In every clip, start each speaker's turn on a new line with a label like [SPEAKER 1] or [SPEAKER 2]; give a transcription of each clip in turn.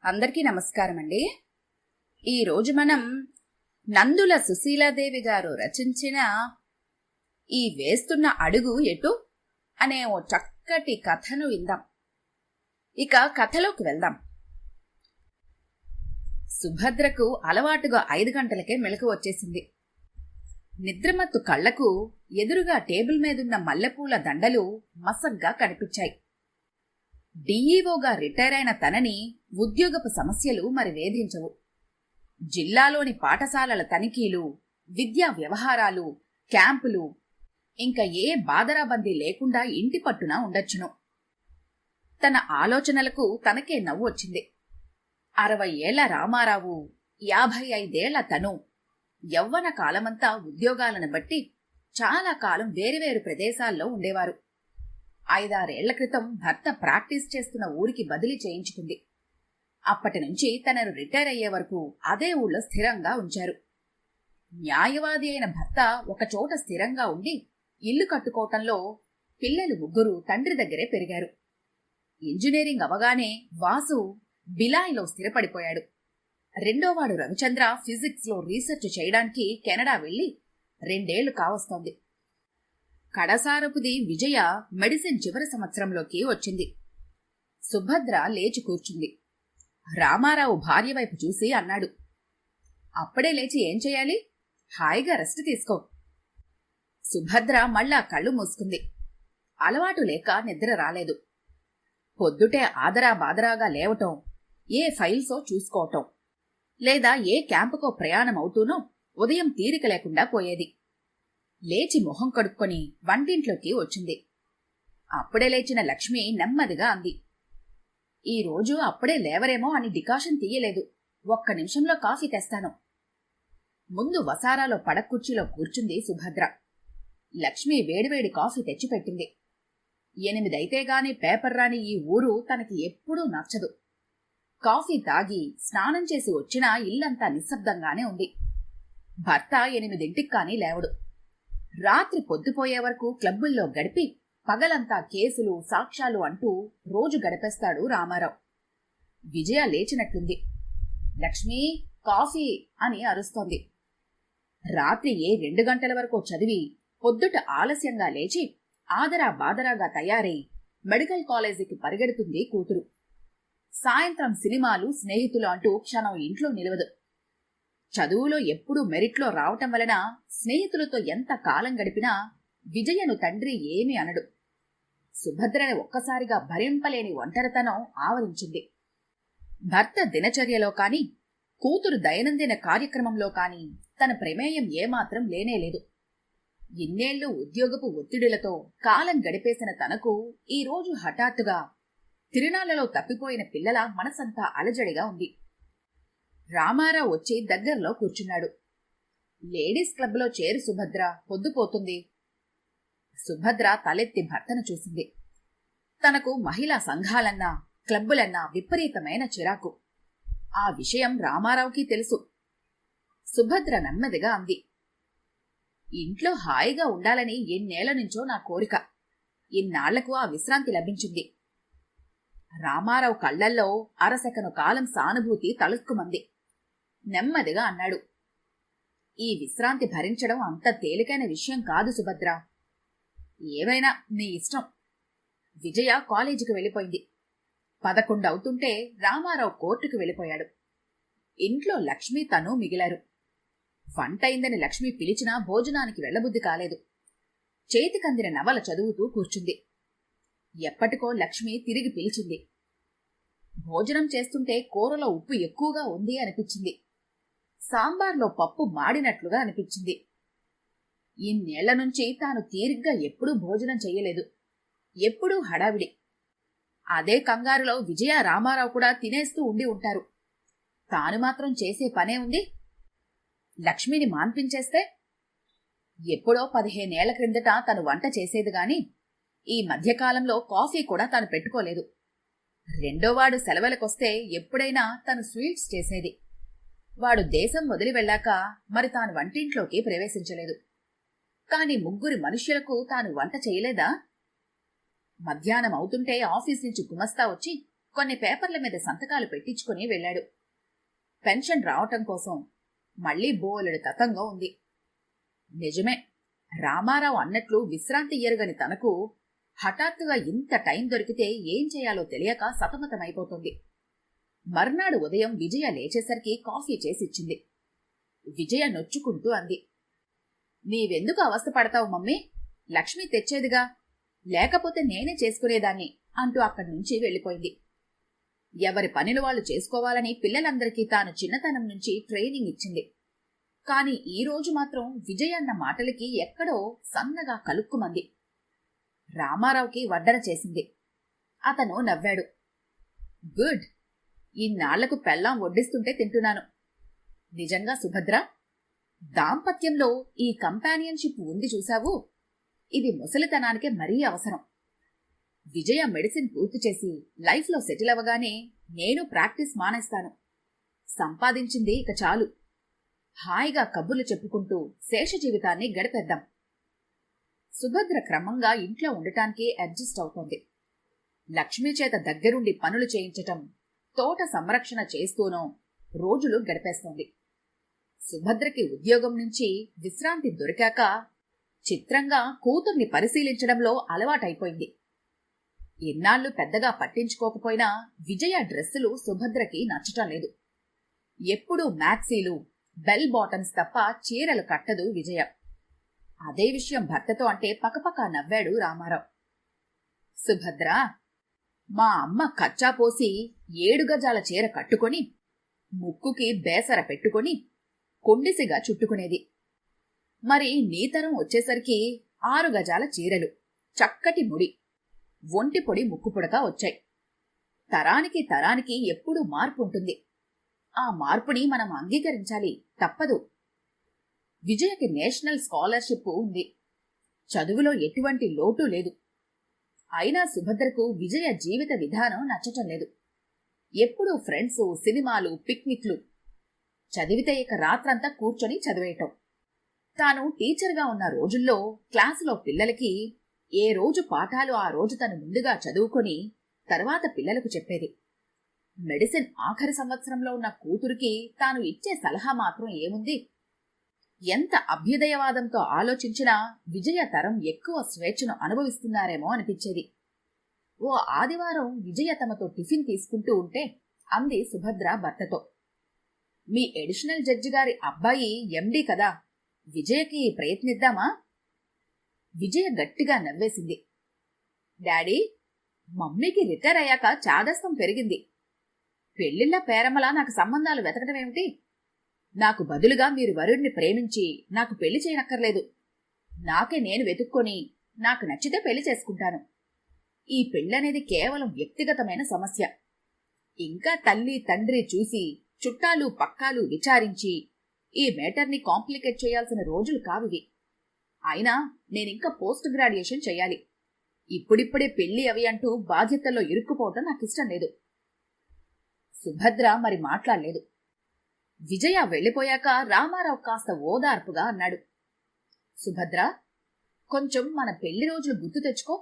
[SPEAKER 1] అందరికీ నమస్కారం అండి. ఈరోజు మనం నందుల సుశీలాదేవి గారు రచించిన ఈ వేస్తున్న అడుగు ఎటు అనే ఓ చక్కటి కథను విందాం. ఇక కథలోకి వెళ్దాం. సుభద్రకు అలవాటుగా 5 గంటలకే మెలకు వచ్చేసింది. నిద్రమత్తు కళ్లకు ఎదురుగా టేబుల్ మీదున్న మల్లెపూల దండలు మసగ్గా కనిపించాయి. డిఈఓగా రిటైర్ అయిన తనని ఉద్యోగపు సమస్యలు మరి వేధించవు. జిల్లాలోని పాఠశాలల తనిఖీలు, విద్యా వ్యవహారాలు, క్యాంపులు, ఇంకా ఏ బాదరాబందీ లేకుండా ఇంటి పట్టున ఉండొచ్చును. తన ఆలోచనలకు తనకే నవ్వు వచ్చింది. 60 ఏళ్ల రామారావు, 55 ఏళ్ల తను యవ్వన కాలమంతా ఉద్యోగాలను బట్టి చాలా కాలం వేరువేరు ప్రదేశాల్లో ఉండేవారు. 5-6 ఏళ్ల క్రితం భర్త ప్రాక్టీస్ చేస్తున్న ఊరికి బదిలీ చేయించుకుంది. అప్పటి నుంచి తనను రిటైర్ అయ్యే వరకు అదే ఊళ్ళో స్థిరంగా ఉంచారు. న్యాయవాది అయిన భర్త ఒకచోట స్థిరంగా ఉండి ఇల్లు కట్టుకోవటంలో పిల్లలు 3 తండ్రి దగ్గరే పెరిగారు. ఇంజనీరింగ్ అవగానే వాసు బిలాయిలో స్థిరపడిపోయాడు. రెండోవాడు రవిచంద్ర ఫిజిక్స్ లో రీసెర్చ్ చేయడానికి కెనడా వెళ్లి 2 ఏళ్లు కావస్తోంది. కడసారపుది విజయ మెడిసిన్ చివరి సంవత్సరంలోకి వచ్చింది. సుభద్ర లేచి కూర్చుంది. రామారావు భార్య వైపు చూసి అన్నాడు, అప్పుడే లేచి ఏం చేయాలి? హాయిగా రెస్ట్ తీసుకో. సుభద్ర మళ్ళా కళ్ళు మూసుకుంది. అలవాటు లేక నిద్ర రాలేదు. పొద్దుటే ఆదరా బాదరాగా లేవటం, ఏ ఫైల్సో చూసుకోవటం, లేదా ఏ క్యాంపుకో ప్రయాణం అవుతూనో ఉదయం తీరిక లేకుండా పోయేది. లేచి మొహం కడుక్కొని వంటింట్లోకి వచ్చింది. అప్పుడే లేచిన లక్ష్మి నెమ్మదిగా అంది, ఈరోజు అప్పుడే లేవరేమో అని డికాషన్ తీయలేదు. 1 నిమిషంలో కాఫీ తెస్తాను. ముందు వసారాలో పడక్కుర్చీలో కూర్చుంది సుభద్ర. లక్ష్మి వేడివేడి కాఫీ తెచ్చిపెట్టింది. 8 అయితేగాని పేపర్ రాని ఈ ఊరు తనకి ఎప్పుడూ నచ్చదు. కాఫీ తాగి స్నానం చేసి వచ్చినా ఇల్లంతా నిశ్శబ్దంగానే ఉంది. భర్త 8 కానీ లేవడు. రాత్రి పొద్దుపోయే వరకు క్లబ్బుల్లో గడిపి పగలంతా కేసులు సాక్ష్యాలు అంటూ రోజు గడిపేస్తాడు రామారావు. విజయ లేచినట్లుంది. లక్ష్మీ, కాఫీ అని అరుస్తోంది. రాత్రి 2 గంటల వరకు చదివి పొద్దుట ఆలస్యంగా లేచి ఆదరా బాదరాగా తయారై మెడికల్ కాలేజీకి పరిగెడుతుంది కూతురు. సాయంత్రం సినిమాలు, స్నేహితులు అంటూ క్షణం ఇంట్లో నిలవదు. చదువులో ఎప్పుడూ మెరిట్లో రావటం వలన స్నేహితులతో ఎంత కాలం గడిపినా విజయను తండ్రి ఏమీ అనడు. సుభద్రని ఒక్కసారిగా భరింపలేని ఒంటరితనం ఆవరించింది. భర్త దినచర్యలో కాని, కూతురు దైనందిన కార్యక్రమంలో కాని తన ప్రమేయం ఏమాత్రం లేనేలేదు. ఇన్నేళ్లు ఉద్యోగపు ఒత్తిడిలతో కాలం గడిపేసిన తనకు ఈరోజు హఠాత్తుగా తిరునాళ్లలో తప్పిపోయిన పిల్లల మనసంతా అలజడిగా ఉంది. రామారావు వచ్చి దగ్గరలో కూర్చున్నాడు. లేడీస్ క్లబ్లో చేరు సుభద్ర, పొద్దుపోతుంది. సుభద్ర తలెత్తి భర్తను చూసింది. తనకు మహిళా సంఘాలన్నా క్లబ్బులన్నా విపరీతమైన చిరాకు. ఆ విషయం రామారావుకి తెలుసు. సుభద్ర నెమ్మదిగా అంది, ఇంట్లో హాయిగా ఉండాలని ఎన్నేళ్ల నుంచో నా కోరిక. ఇన్నాళ్లకు ఆ విశ్రాంతి లభించింది. రామారావు కళ్లల్లో అరసెకను కాలం సానుభూతి తలుక్కుమంది. నెమ్మదిగా అన్నాడు, ఈ విశ్రాంతి భరించడం అంత తేలికైన విషయం కాదు సుభద్ర. ఏవైనా నీ ఇష్టం. విజయ కాలేజీకి వెళ్ళిపోయింది. 11 అవుతుంటే రామారావు కోర్టుకు వెళ్ళిపోయాడు. ఇంట్లో లక్ష్మి తను మిగిలారు. వంటయిందని లక్ష్మి పిలిచినా భోజనానికి వెళ్లబుద్ధి కాలేదు. చేతికందిన నవల చదువుతూ కూర్చుంది. ఎప్పటికో లక్ష్మి తిరిగి పిలిచింది. భోజనం చేస్తుంటే కూరలో ఉప్పు ఎక్కువగా ఉంది అనిపించింది. సాంబార్లో పప్పు మాడినట్లుగా అనిపించింది. ఇన్నేళ్ల నుంచి తాను తీరిగ్గా ఎప్పుడూ భోజనం చెయ్యలేదు. ఎప్పుడూ హడావిడి. అదే కంగారులో విజయ, రామారావు కూడా తినేస్తూ ఉండి ఉంటారు. తాను మాత్రం చేసే పనే ఉంది. లక్ష్మిని మాన్పించేస్తే? ఎప్పుడో 15 ఏళ్ల క్రిందట తను వంట చేసేదిగాని ఈ మధ్యకాలంలో కాఫీ కూడా తాను పెట్టుకోలేదు. రెండోవాడు సెలవులకొస్తే ఎప్పుడైనా తను స్వీట్స్ చేసేది. వాడు దేశం వదిలి వెళ్ళాక మరి తాను వంటింట్లోకి ప్రవేశించలేదు. కాని 3 మనుష్యులకు తాను వంట చేయలేదా? మధ్యాహ్నం అవుతుంటే ఆఫీస్ నుంచి గుమస్తా వచ్చి కొన్ని పేపర్ల మీద సంతకాలు పెట్టించుకుని వెళ్ళాడు. పెన్షన్ రావటం కోసం మళ్లీ బోలెడు తతంగా ఉంది. నిజమే, రామారావు అన్నట్లు విశ్రాంతి ఎరుగని తనకు హఠాత్తుగా ఇంత టైం దొరికితే ఏం చేయాలో తెలియక సతమతమైపోతుంది. మర్నాడు ఉదయం విజయ లేచేసరికి కాఫీ చేసిచ్చింది. విజయ నొచ్చుకుంటూ అంది, నీవెందుకు అవస్థ పడతావు మమ్మీ? లక్ష్మి తెచ్చేదిగా, లేకపోతే నేనే చేసుకునేదాన్ని అంటూ అక్కడి నుంచి వెళ్ళిపోయింది. ఎవరి పనిని వాళ్ళు చేసుకోవాలని పిల్లలందరికీ తాను చిన్నతనం నుంచి ట్రైనింగ్ ఇచ్చింది. కాని ఈరోజు మాత్రం విజయ్ అన్న మాటలకి ఎక్కడో సన్నగా కలుక్కుమంది. రామారావుకి వడ్డన చేసింది. అతను నవ్వాడు. గుడ్, ఇన్నాళ్లకు పెళ్ళాం వడ్డిస్తుంటే తింటున్నాను. నిజంగా సుభద్ర, దాంపత్యంలో ఈ కంపానియన్షిప్ ఉంది చూశావు, ఇది ముసలితనానికే మరీ అవసరం. విజయ మెడిసిన్ పూర్తి చేసి లైఫ్లో సెటిల్ అవ్వగానే నేను ప్రాక్టీస్ మానేస్తాను. సంపాదించింది ఇక చాలు. హాయిగా కబుర్లు చెప్పుకుంటూ శేష జీవితాన్ని గడిపేద్దాం. సుభద్ర క్రమంగా ఇంట్లో ఉండటానికి అడ్జస్ట్ అవుతోంది. లక్ష్మీ చేత దగ్గరుండి పనులు చేయించటం, తోట సంరక్షణ చేస్తూనో రోజులు గడిపేస్తోంది. సుభద్రకి ఉద్యోగం నుంచి విశ్రాంతి దొరికాక చిత్రంగా కూతుర్ని పరిశీలించడంలో అలవాటైపోయింది. ఎన్నాళ్లు పెద్దగా పట్టించుకోకపోయినా విజయ డ్రెస్సులు సుభద్రకి నచ్చటం లేదు. ఎప్పుడూ మ్యాక్సీలు, బెల్ బాటమ్స్ తప్ప చీరలు కట్టదు విజయ. అదే విషయం భర్తతో అంటే పకపక నవ్వాడు రామారావు. సుభద్ర, మా అమ్మ కచ్చా పోసి 7 గజాల చీర కట్టుకొని, ముక్కుకి బేసర పెట్టుకొని, కొండిసిగా చుట్టుకునేది. మరి నీతరం వచ్చేసరికి 6 గజాల చీరలు, చక్కటి ముడి, ఒంటి పొడి ముక్కుపుడక వచ్చాయి. తరానికి ఎప్పుడూ మార్పు ఉంటుంది. ఆ మార్పుని మనం అంగీకరించాలి, తప్పదు. విజయకి నేషనల్ స్కాలర్షిప్ ఉంది. చదువులో ఎటువంటి లోటు లేదు. అయినా సుభద్రకు విజయ జీవిత విధానం నచ్చటం లేదు. ఎప్పుడూ ఫ్రెండ్స్, సినిమాలు, పిక్నిక్లు. చదివితే ఇక రాత్రంతా కూర్చొని చదివేయటం. తాను టీచర్గా ఉన్న రోజుల్లో క్లాసులో పిల్లలకి ఏ రోజు పాఠాలు ఆ రోజు తను ముందుగా చదువుకొని తర్వాత పిల్లలకు చెప్పేది. మెడిసిన్ ఆఖరి సంవత్సరంలో ఉన్న కూతురికి తాను ఇచ్చే సలహా మాత్రం ఏముంది? ఎంత అభ్యుదయవాదంతో ఆలోచించినా విజయ తరం ఎక్కువ స్వేచ్ఛను అనుభవిస్తున్నారేమో అనిపించేది. ఓ ఆదివారం విజయ తమతో టిఫిన్ తీసుకుంటూ ఉంటే అంది సుభద్ర భర్తతో, మీ ఎడిషనల్ జడ్జి గారి అబ్బాయి ఎండి కదా, విజయకి ప్రయత్నిద్దామా? విజయ గట్టిగా నవ్వేసింది. డాడీ, మమ్మీకి రిటైర్ అయ్యాక చాదస్తం పెరిగింది. పెళ్లిళ్ల పేరమ్మలా నాకు సంబంధాలు వెతకటమేమిటి? నాకు బదులుగా మీరు వరుణ్ణి ప్రేమించి నాకు పెళ్లి చేయనక్కర్లేదు. నాకే నేను వెతుక్కొని నాకు నచ్చితే పెళ్లి చేసుకుంటాను. ఈ పెళ్ళనేది కేవలం వ్యక్తిగతమైన సమస్య. ఇంకా తల్లి తండ్రి చూసి, చుట్టాలు పక్కాలు విచారించి ఈ మేటర్ని కాంప్లికేట్ చేయాల్సిన రోజులు కావివి. అయినా నేనింకా పోస్ట్ గ్రాడ్యుయేషన్ చెయ్యాలి. ఇప్పుడిప్పుడే పెళ్లి అవి అంటూ బాధ్యతల్లో ఇరుక్కుపోవటం నాకిష్టం లేదు. సుభద్ర మరి మాట్లాడలేదు. విజయ వెళ్లిపోయాక రామారావు కాస్త ఓదార్పుగా అన్నాడు, సుభద్ర, కొంచెం మన పెళ్లి రోజులు గుర్తు తెచ్చుకో.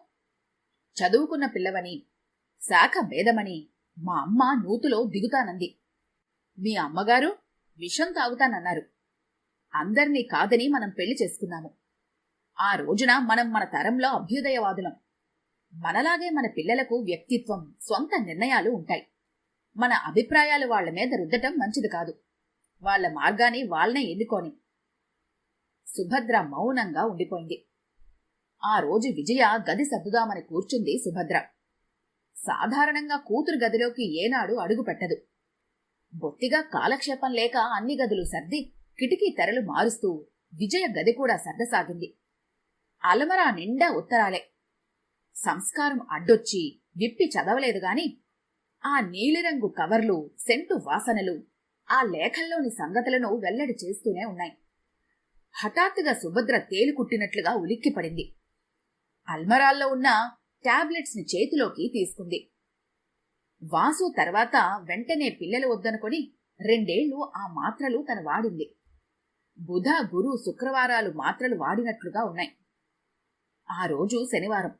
[SPEAKER 1] చదువుకున్న పిల్లవని, శాఖ భేదమని మా అమ్మ నూతులో దిగుతానంది. మీ అమ్మగారు విషం తాగుతానన్నారు. అందర్నీ కాదని మనం పెళ్లి చేసుకున్నాము. ఆ రోజున మనం మన తరంలో అభ్యుదయవాదులం. మనలాగే మన పిల్లలకు వ్యక్తిత్వం, స్వంత నిర్ణయాలు ఉంటాయి. మన అభిప్రాయాలు వాళ్ల మీద రుద్దటం మంచిది కాదు. వాళ్ల మార్గాన్ని వాళ్లనే ఎన్నుకోని. సుభద్ర మౌనంగా ఉండిపోయింది. ఆ రోజు విజయ గది సర్దుదామని కూర్చుంది సుభద్ర. సాధారణంగా కూతురు గదిలోకి ఏనాడు అడుగు పెట్టదు. బొత్తిగా కాలక్షేపం లేక అన్ని గదులు సర్ది కిటికీ తెరలు మారుస్తూ విజయ గది కూడా సర్దసాగింది. అలమరా నిండా ఉత్తరాలే. సంస్కారం అడ్డొచ్చి విప్పి చదవలేదు గాని ఆ నీలిరంగు కవర్లు, సెంటు వాసనలు ఆ లేఖల్లోని సంగతులను వెల్లడి చేస్తూనే ఉన్నాయి. హఠాత్తుగా సుభద్ర తేలికుట్టినట్లుగా ఉలిక్కిపడింది. అల్మరాల్లో ఉన్న టాబ్లెట్స్ ని చేతిలోకి తీసుకుంది. వాసు తర్వాత వెంటనే పిల్లలు వద్దనుకొని 2 ఏళ్లు ఆ మాత్రలు తను వాడింది. బుధ, గురు, శుక్రవారాలు మాత్రలు వాడినట్లుగా ఉన్నాయి. ఆ రోజు శనివారం.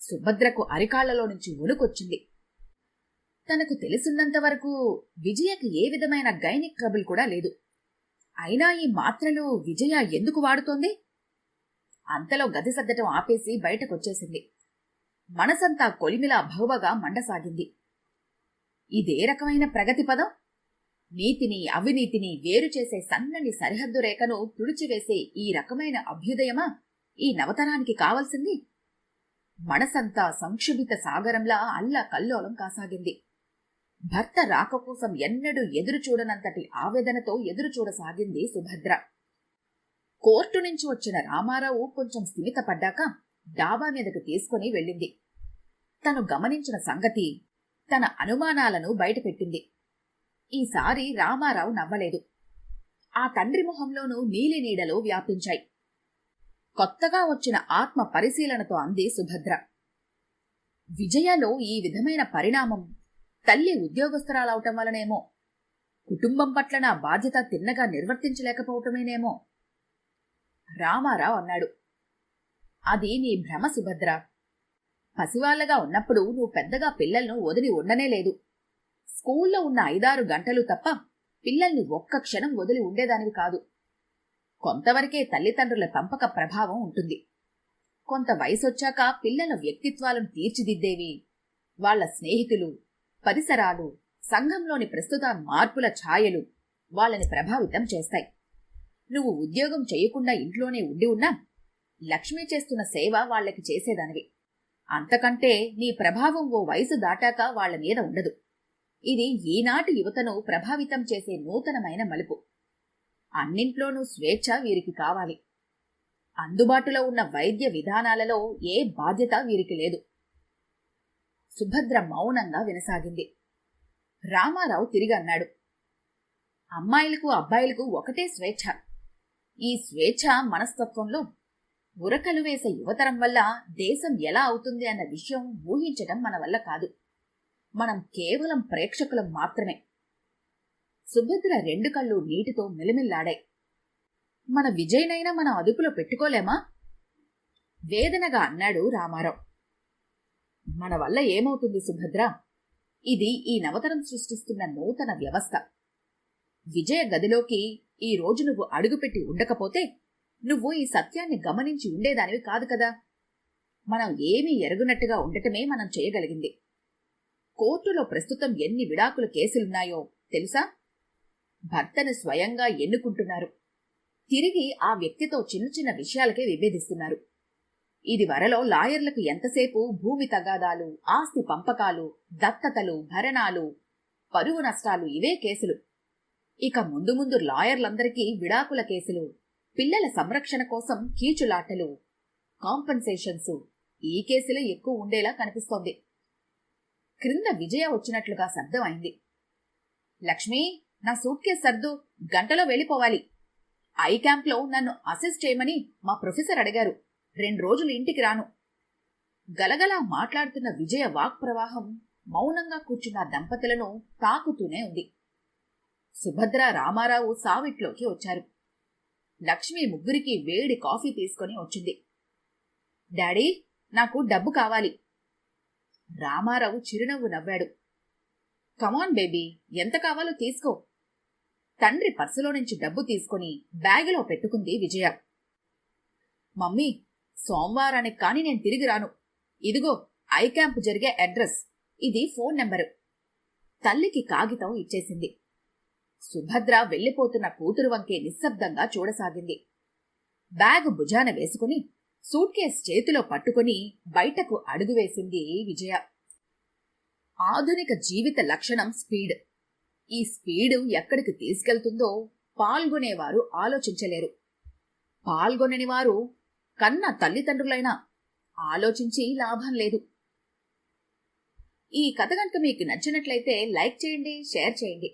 [SPEAKER 1] సుభద్రకు అరికాళ్లలో నుంచి వణుకొచ్చింది. తనకు తెలుసున్నంతవరకు విజయకి ఏ విధమైన గైనిక్ ట్రబుల్ కూడా లేదు. అయినా ఈ మాత్రలు విజయ ఎందుకు వాడుతోంది? అంతలో గది సర్దటం ఆపేసి బయటకొచ్చేసింది. మనసంతా కొలిమిలా భౌవగా మండసాగింది. ఇదే రకమైన ప్రగతి పదం? నీతిని అవినీతిని వేరు చేసే సన్నని సరిహద్దు రేఖను తుడిచివేసే ఈ రకమైన అభ్యుదయమా ఈ నవతరానికి కావలసింది? మనసంతా సంక్షుభిత సాగరంలా అల్లకల్లోలం కాసాగింది. భర్త రాక కోసం ఎన్నడూ ఎదురుచూడనంతటి ఆవేదనతో ఎదురుచూడసాగింది సుభద్ర. కోర్టు నుంచి వచ్చిన రామారావు కొంచెం స్థిమితపడ్డాక డాబా మీదకు తీసుకుని వెళ్ళింది. తను గమనించిన సంగతి, తన అనుమానాలను బయటపెట్టింది. ఈసారి రామారావు నవ్వలేదు. ఆ తండ్రి మొహంలోనూ నీలి నీడలు వ్యాపించాయి. కొత్తగా వచ్చిన ఆత్మ పరిశీలనతో అంది సుభద్ర. విజయలో ఈ విధమైన పరిణామం తల్లి ఉద్యోగస్తురాలవటం వలనేమో, కుటుంబం పట్ల నా బాధ్యత తిన్నగా నిర్వర్తించలేకపోవటమేనేమో. రామారావు అన్నాడు. అది నీ భ్రమ సుభద్ర. పసివాళ్లగా ఉన్నప్పుడు నువ్వు పెద్దగా పిల్లలను వదిలి ఉండనే లేదు. స్కూల్లో ఉన్న 5-6 గంటలు తప్ప పిల్లల్ని ఒక్క క్షణం వదిలి ఉండేదానివి కాదు. కొంతవరకే తల్లిదండ్రుల పెంపక ప్రభావం ఉంటుంది. కొంత వయసొచ్చాక పిల్లల వ్యక్తిత్వాలను తీర్చిదిద్దేవి వాళ్ల స్నేహితులు, పరిసరాలు, సంఘంలోని ప్రస్తుత మార్పుల ఛాయలు వాళ్ళని ప్రభావితం చేస్తాయి. నువ్వు ఉద్యోగం చేయకుండా ఇంట్లోనే ఉండి ఉన్నా లక్ష్మి చేస్తున్న సేవ వాళ్లకి చేసేదానివి. అంతకంటే నీ ప్రభావం ఓ వయసు దాటాక వాళ్ల మీద ఉండదు. ఇది ఈనాటి యువతను ప్రభావితం చేసే నూతనమైన మలుపు. అన్నింట్లోనూ స్వేచ్ఛ వీరికి కావాలి. అందుబాటులో ఉన్న వైద్య విధానాలలో ఏ బాధ్యత వీరికి లేదు. సుభద్ర మౌనంగా వినసాగింది. రామారావు తిరిగి అన్నాడు. అమ్మాయిలకు అబ్బాయిలకు ఒకటే స్వేచ్ఛ. ఈ స్వేచ్ఛ మనస్తత్వంలో ఉరకలు వేసే యువతరం వల్ల దేశం ఎలా అవుతుంది అన్న విషయం ఊహించడం మన వల్ల కాదు. మనం కేవలం ప్రేక్షకులం మాత్రమే. సుభద్ర 2 కళ్ళు నీటితో మిలమిల్లాడాయి. మన విజయనైనా మనం అదుపులో పెట్టుకోలేమా? వేదనగా అన్నాడు రామారావు. మన వల్ల ఏమవుతుంది సుభద్ర? ఇది ఈ నవతరం సృష్టిస్తున్న నూతన వ్యవస్థ. విజయ గదిలోకి ఈ రోజు నువ్వు అడుగుపెట్టి ఉండకపోతే నువ్వు ఈ సత్యాన్ని గమనించి ఉండేదానివి కాదు కదా. మనం ఏమీ ఎరుగునట్టుగా ఉండటమే మనం చేయగలిగింది. కోర్టులో ప్రస్తుతం ఎన్ని విడాకుల కేసులున్నాయో తెలుసా? భర్తను స్వయంగా ఎన్నుకుంటున్నారు. తిరిగి ఆ వ్యక్తితో చిన్న చిన్న విషయాలకే విభేదిస్తున్నారు. ఇది వరలో లాయర్లకు ఎంతసేపు భూమి తగాదాలు, ఆస్తి పంపకాలు, దత్తతలు, భరణాలు, పరువు నష్టాలు ఇవే కేసులు. ఇక ముందు ముందు లాయర్లందరికీ విడాకుల కేసులు, పిల్లల సంరక్షణ కోసం కీచులాటలు, కాంపన్సేషన్స్, ఈ కేసులే ఎక్కువ ఉండేలా కనిపిస్తోంది. క్రింద విజయ వచ్చినట్లుగా శబ్దం అయింది. లక్ష్మి, నా సూట్ కేసు సర్దు, గంటలో వెళ్ళిపోవాలి. ఐ క్యాంప్లో నన్ను అసెస్ చేయమని మా ప్రొఫెసర్ అడిగారు. 2 రోజులు ఇంటికి రాను. గలగలా మాట్లాడుతున్న విజయ వాక్ ప్రవాహం మౌనంగా కూర్చున్న దంపతులను తాకుతూనే ఉంది. సుభద్ర, రామారావు సావిట్లోకి వచ్చారు. లక్ష్మి ముగ్గురికి వేడి కాఫీ తీసుకొని వచ్చింది. డాడీ, నాకు డబ్బు కావాలి. రామారావు చిరునవ్వు నవ్వాడు. కమాన్ బేబీ, ఎంత కావాలో తీసుకో. తండ్రి పర్సులో నుంచి డబ్బు తీసుకుని బ్యాగులో పెట్టుకుంది విజయ. మమ్మీ, సోమవారానికి కాని నేను తిరిగి రాను. ఇదిగో ఐ క్యాంప్ జరిగే అడ్రస్, ఇది ఫోన్ నెంబరు. తల్లికి కాగితం ఇచ్చేసింది. సుభద్ర వెళ్లిపోతున్న కూతురు వంకే నిశ్శబ్దంగా చూడసాగింది. బ్యాగు భుజాన వేసుకుని సూట్ కేస్ చేతిలో పట్టుకుని బయటకు అడుగువేసింది విజయ. ఆధునిక జీవిత లక్షణం స్పీడ్. ఈ స్పీడు ఎక్కడికి తీసుకెళ్తుందో పాల్గొనేవారు ఆలోచించలేరు. పాల్గొనని వారు కన్న తల్లిదండ్రులైనా ఆలోచించి లాభం లేదు. ఈ కథ కనుక మీకు నచ్చినట్లయితే లైక్ చేయండి, షేర్ చేయండి.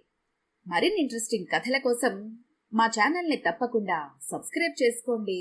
[SPEAKER 1] మరిన్ని ఇంట్రెస్టింగ్ కథల కోసం మా ఛానల్ని తప్పకుండా సబ్స్క్రైబ్ చేసుకోండి.